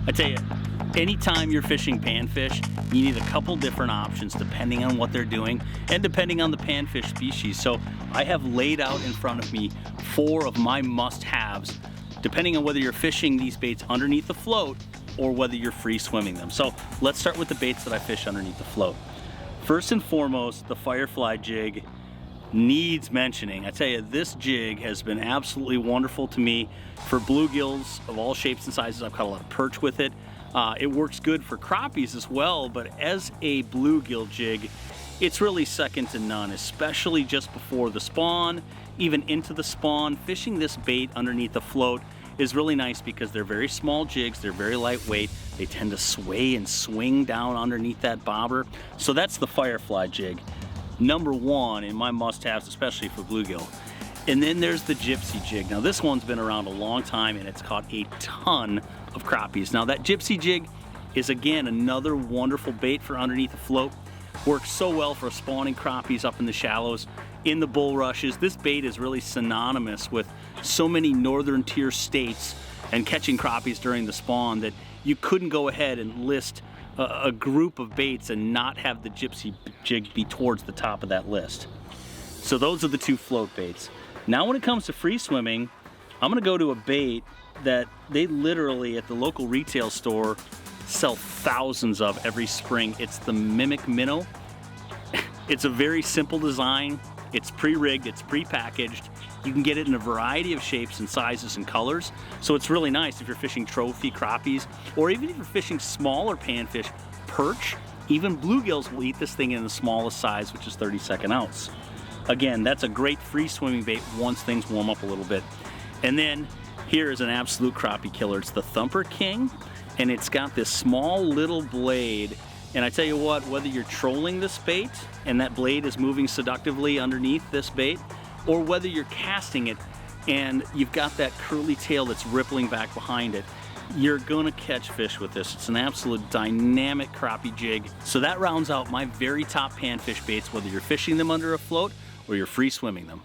I tell you, anytime you're fishing panfish, you need a couple different options depending on what they're doing and depending on the panfish species. So I have laid out in front of me 4 of my must-haves, depending on whether you're fishing these baits underneath the float or whether you're free swimming them. So let's start with the baits that I fish underneath the float. First and foremost, the Firefly jig needs mentioning. I tell you, this jig has been absolutely wonderful to me for bluegills of all shapes and sizes. I've caught a lot of perch with it. It works good for crappies as well, but as a bluegill jig, it's really second to none, especially just before the spawn, even into the spawn. Fishing this bait underneath the float is really nice because they're very small jigs, they're very lightweight, they tend to sway and swing down underneath that bobber. So that's the Firefly jig. Number 1 in my must-haves, especially for bluegill. And then there's the Gypsy jig. Now this one's been around a long time and it's caught a ton of crappies. Now that Gypsy jig is again another wonderful bait for underneath the float. Works so well for spawning crappies up in the shallows, in the bulrushes. This bait is really synonymous with so many northern tier states and catching crappies during the spawn that you couldn't go ahead and list a group of baits and not have the Gypsy jig be towards the top of that list. So those are the 2 float baits. Now when it comes to free swimming, I'm gonna go to a bait that they literally at the local retail store sell thousands of every spring. It's the Mimic Minnow. It's a very simple design. It's pre-rigged, it's pre-packaged. You can get it in a variety of shapes and sizes and colors. So it's really nice if you're fishing trophy crappies, or even if you're fishing smaller panfish, perch, even bluegills will eat this thing in the smallest size, which is 32nd ounce. Again, that's a great free swimming bait once things warm up a little bit. And then here is an absolute crappie killer. It's the Thumper King, and it's got this small little blade. And I tell you what, whether you're trolling this bait and that blade is moving seductively underneath this bait, or whether you're casting it and you've got that curly tail that's rippling back behind it, you're gonna catch fish with this. It's an absolute dynamic crappie jig. So that rounds out my very top panfish baits, whether you're fishing them under a float or you're free swimming them.